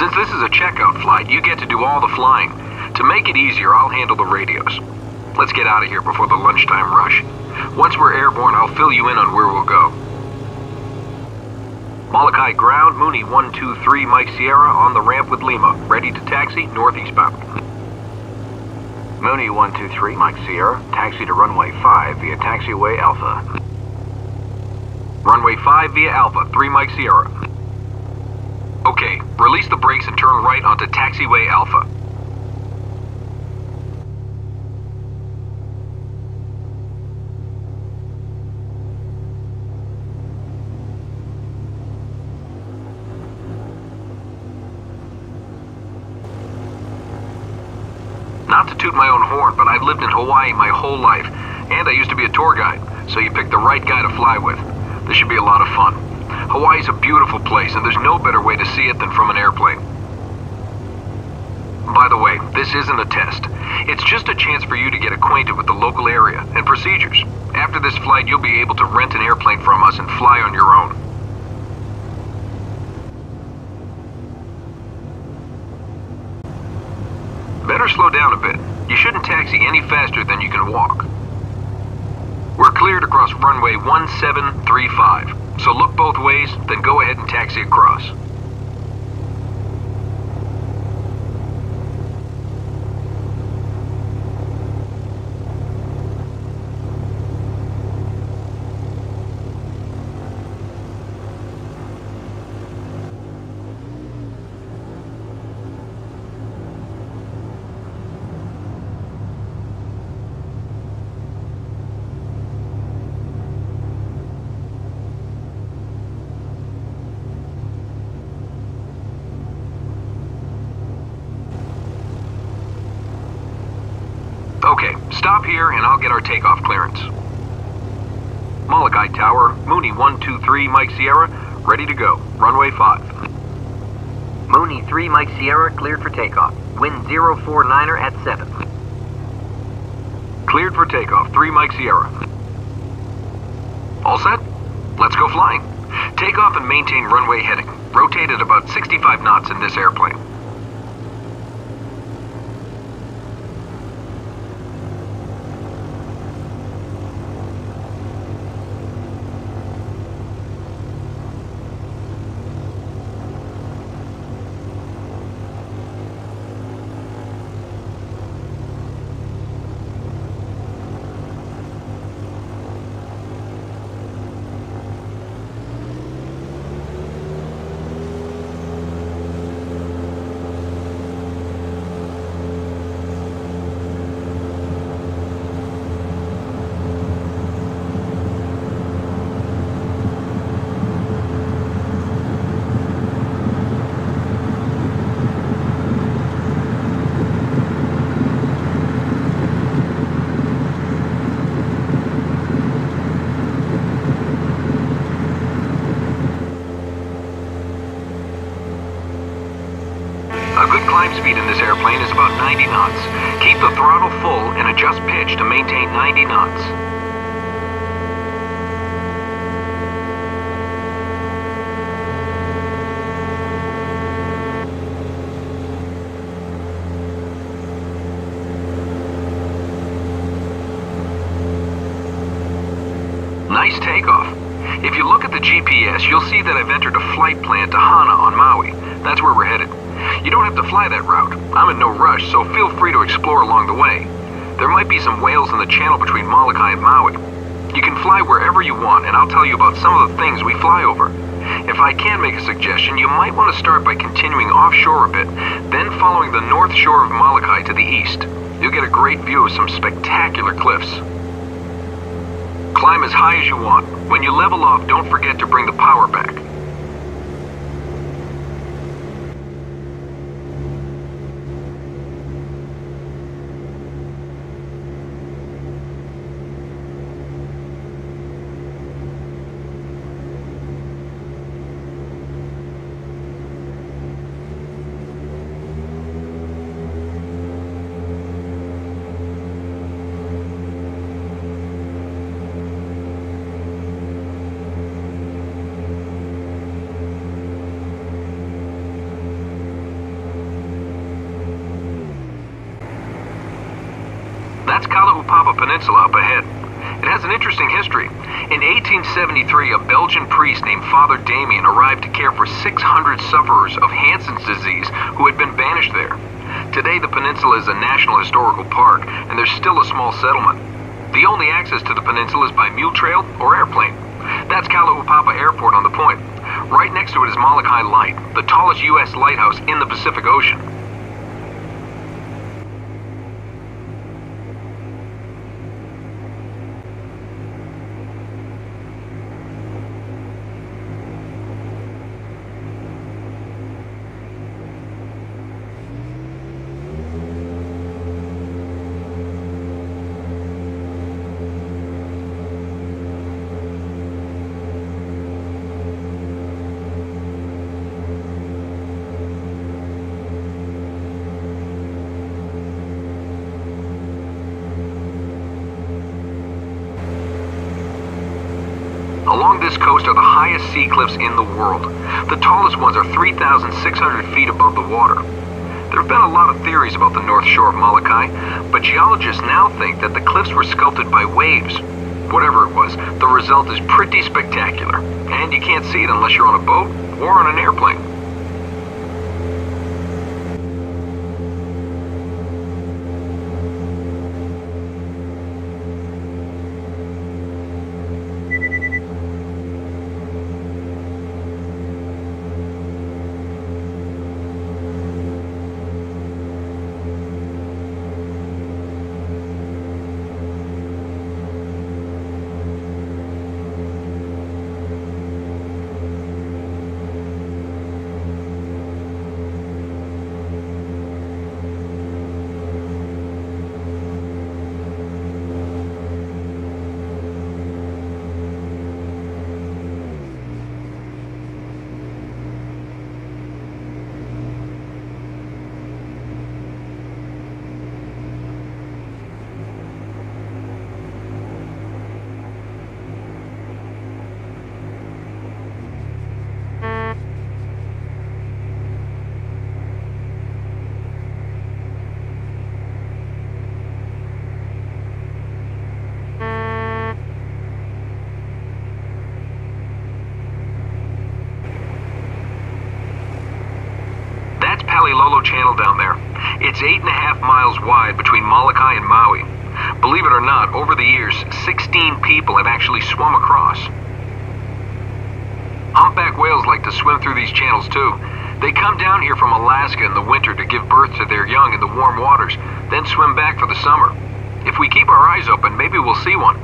Since this is a checkout flight, you get to do all the flying. To make it easier, I'll handle the radios. Let's get out of here before the lunchtime rush. Once we're airborne, I'll fill you in on where we'll go. Molokai ground, Mooney 123 Mike Sierra on the ramp with Lima. Ready to taxi northeast bound. Mooney 123 Mike Sierra, taxi to runway 5 via taxiway Alpha. Runway 5 via Alpha, 3 Mike Sierra. Okay, release the brakes and turn right onto taxiway Alpha. Not to toot my own horn, but I've lived in Hawaii my whole life, and I used to be a tour guide, so you picked the right guy to fly with. This should be a lot of fun. Hawaii's a beautiful place, and there's no better way to see it than from an airplane. By the way, this isn't a test. It's just a chance for you to get acquainted with the local area and procedures. After this flight, you'll be able to rent an airplane from us and fly on your own. Better slow down a bit. You shouldn't taxi any faster than you can walk. We're cleared across runway 1735, so look both ways, then go ahead and taxi across. Okay, stop here and I'll get our takeoff clearance. Molokai Tower, Mooney 123 Mike Sierra, ready to go. Runway 5. Mooney 3 Mike Sierra, cleared for takeoff. Wind 049er at 7. Cleared for takeoff, 3 Mike Sierra. All set? Let's go flying. Take off and maintain runway heading. Rotate at about 65 knots in this airplane. A good climb speed in this airplane is about 90 knots. Keep the throttle full and adjust pitch to maintain 90 knots. Nice takeoff. If you look at the GPS, you'll see that I've entered a flight plan to Hana on Maui. That's where we're headed. You don't have to fly that route. I'm in no rush, so feel free to explore along the way. There might be some whales in the channel between Molokai and Maui. You can fly wherever you want, and I'll tell you about some of the things we fly over. If I can make a suggestion, you might want to start by continuing offshore a bit, then following the north shore of Molokai to the east. You'll get a great view of some spectacular cliffs. Climb as high as you want. When you level off, don't forget to bring the power back. peninsula up ahead. It has an interesting history. In 1873, a Belgian priest named Father Damien arrived to care for 600 sufferers of Hansen's disease who had been banished there. Today, the peninsula is a National Historical Park, and there's still a small settlement. The only access to the peninsula is by mule trail or airplane. That's Kalaupapa Airport on the point. Right next to it is Molokai Light, the tallest U.S. lighthouse in the Pacific Ocean. Along this coast are the highest sea cliffs in the world. The tallest ones are 3,600 feet above the water. There have been a lot of theories about the north shore of Molokai, but geologists now think that the cliffs were sculpted by waves. Whatever it was, the result is pretty spectacular, and you can't see it unless you're on a boat or on an airplane. Palilolo Channel down there. It's 8.5 miles wide between Molokai and Maui. Believe it or not, over the years, 16 people have actually swum across. Humpback whales like to swim through these channels too. They come down here from Alaska in the winter to give birth to their young in the warm waters, then swim back for the summer. If we keep our eyes open, maybe we'll see one.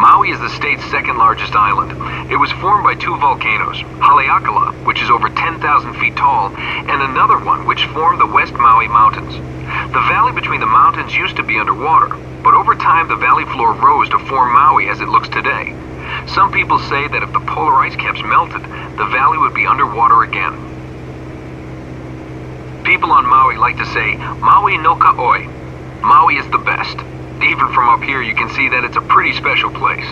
Maui is the state's second largest island. It was formed by two volcanoes, Haleakala, which is over 10,000 feet tall, and another one which formed the West Maui Mountains. The valley between the mountains used to be underwater, but over time the valley floor rose to form Maui as it looks today. Some people say that if the polar ice caps melted, the valley would be underwater again. People on Maui like to say, Maui no Ka'oi. Maui is the best. Even from up here, you can see that it's a pretty special place.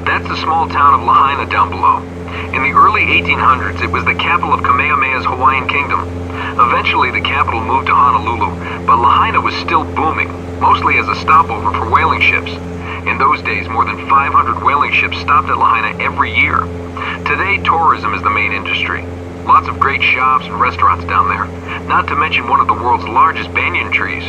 That's the small town of Lahaina down below. In the early 1800s, it was the capital of Kamehameha's Hawaiian kingdom. Eventually, the capital moved to Honolulu, but Lahaina was still booming, mostly as a stopover for whaling ships. In those days, more than 500 whaling ships stopped at Lahaina every year. Today, tourism is the main industry. Lots of great shops and restaurants down there, not to mention one of the world's largest banyan trees.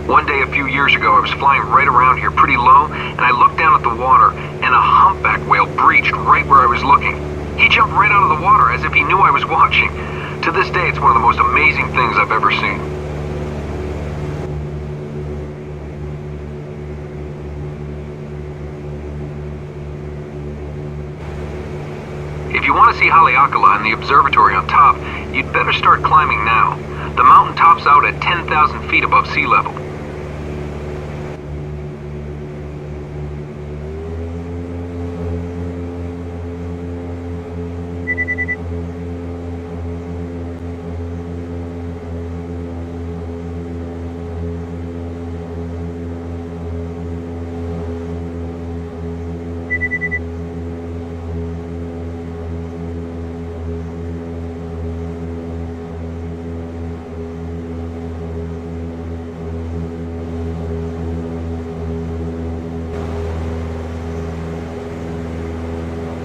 One day a few years ago, I was flying right around here pretty low, and I looked down at the water, and a humpback whale breached right where I was looking. He jumped right out of the water as if he knew I was watching. To this day, it's one of the most amazing things I've ever seen. If you want to see Haleakala and the observatory on top, you'd better start climbing now. The mountain tops out at 10,000 feet above sea level.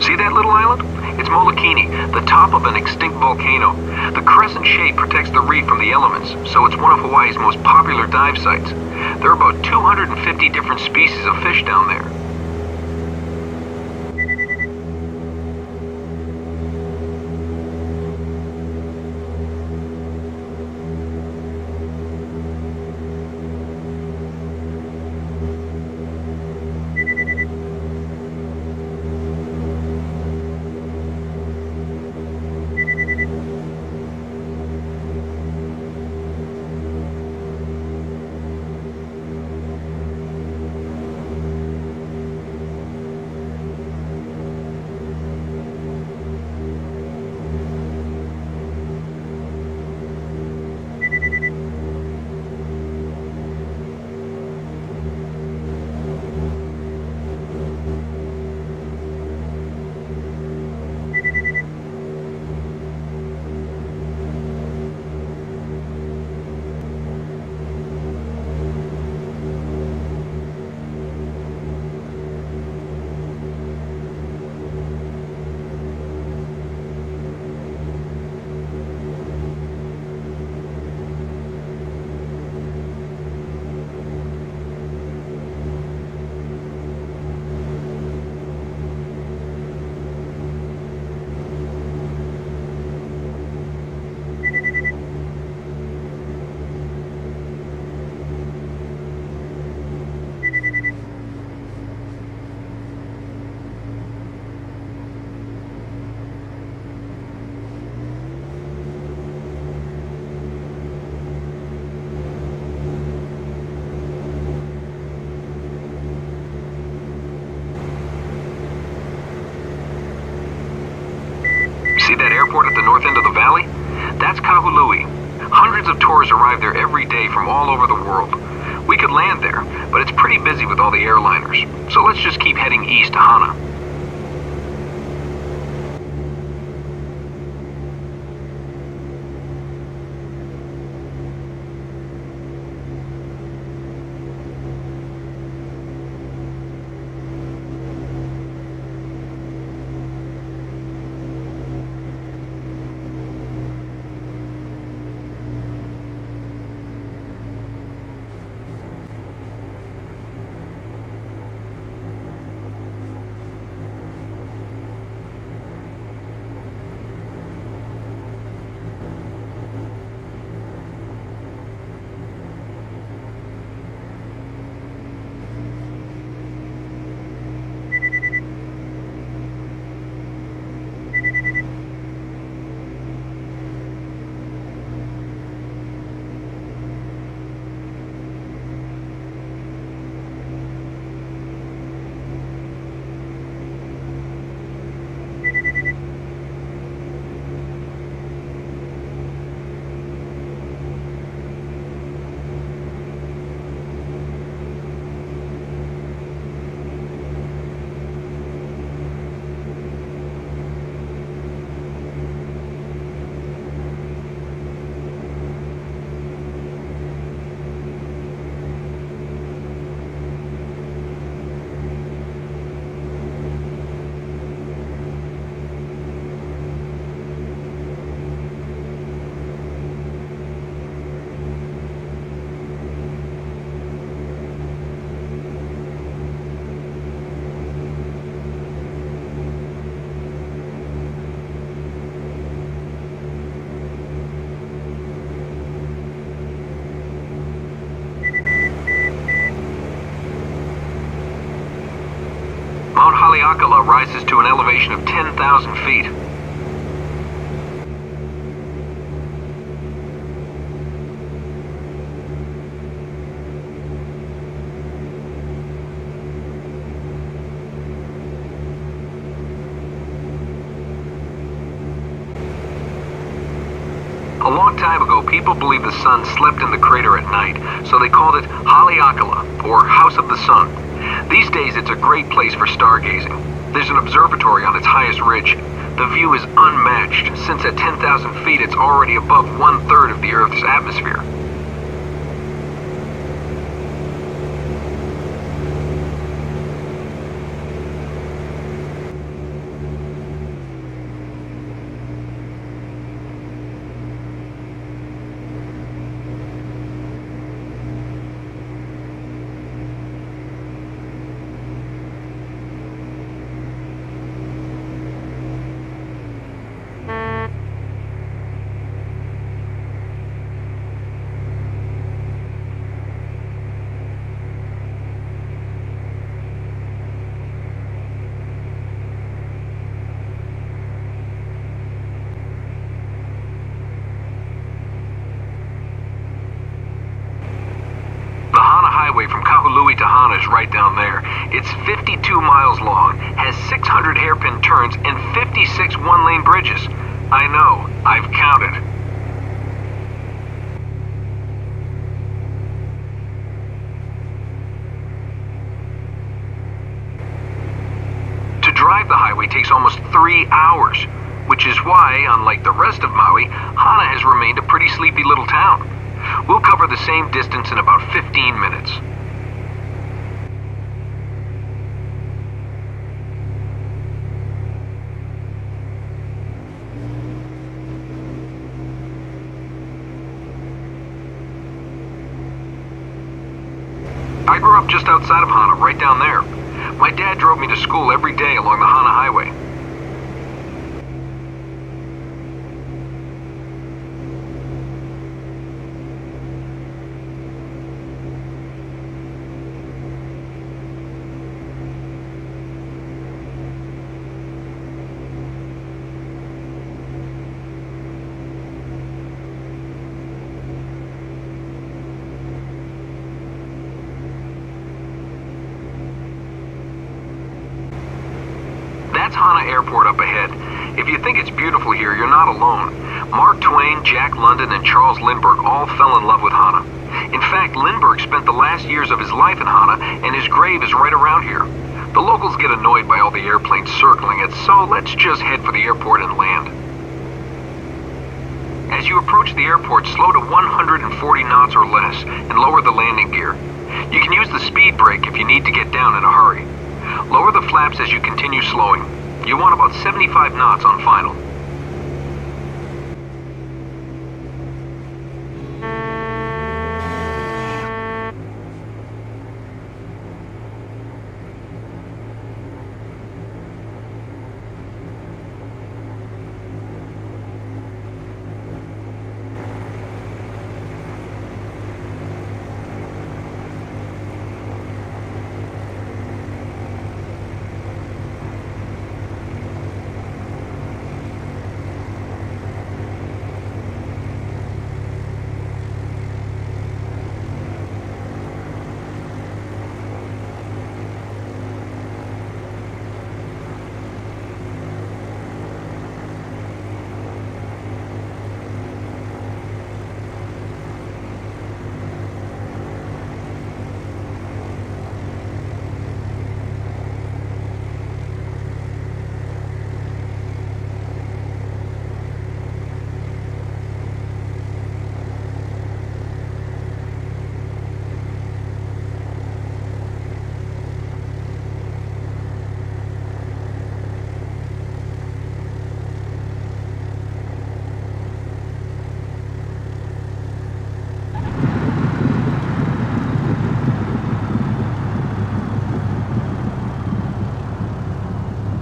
See that little island? It's Molokini, the top of an extinct volcano. The crescent shape protects the reef from the elements, so it's one of Hawaii's most popular dive sites. There are about 250 different species of fish down there. See that airport at the north end of the valley? That's Kahului. Hundreds of tourists arrive there every day from all over the world. We could land there, but it's pretty busy with all the airliners. So let's just keep heading east to Hana. Haleakala rises to an elevation of 10,000 feet. A long time ago, people believed the sun slept in the crater at night, so they called it Haleakala, or House of the Sun. These days, it's a great place for stargazing. There's an observatory on its highest ridge. The view is unmatched, since at 10,000 feet it's already above 1/3 of the Earth's atmosphere. Highway from Kahului to Hana is right down there. It's 52 miles long, has 600 hairpin turns, and 56 one-lane bridges. I know, I've counted. To drive the highway takes almost 3 hours, which is why, unlike the rest of Maui, Hana has remained a pretty sleepy little town. We'll cover the same distance in about 15 minutes. I grew up just outside of Hana, right down there. My dad drove me to school every day along the Hana Highway. That's Hana Airport up ahead. If you think it's beautiful here, you're not alone. Mark Twain, Jack London, and Charles Lindbergh all fell in love with Hana. In fact, Lindbergh spent the last years of his life in Hana, and his grave is right around here. The locals get annoyed by all the airplanes circling it, so let's just head for the airport and land. As you approach the airport, slow to 140 knots or less, and lower the landing gear. You can use the speed brake if you need to get down in a hurry. Lower the flaps as you continue slowing. You want about 75 knots on final.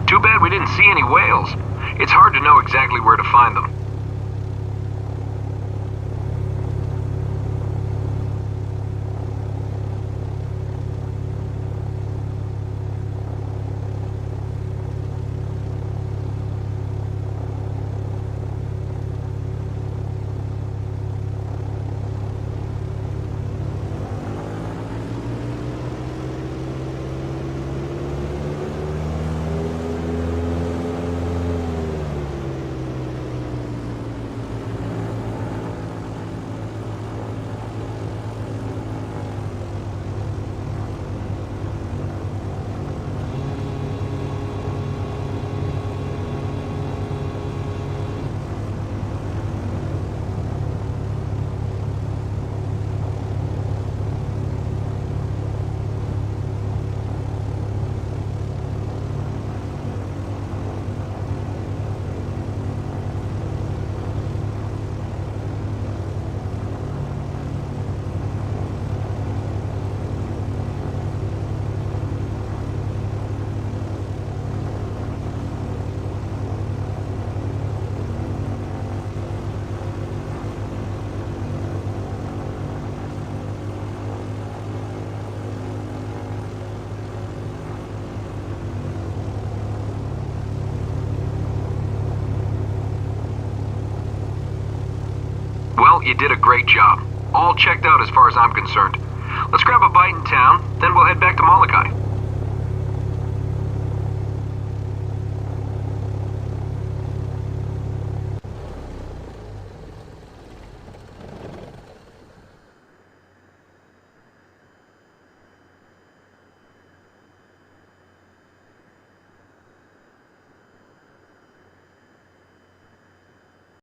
Too bad we didn't see any whales. It's hard to know exactly where to find them. You did a great job. All checked out as far as I'm concerned. Let's grab a bite in town, then we'll head back to Molokai.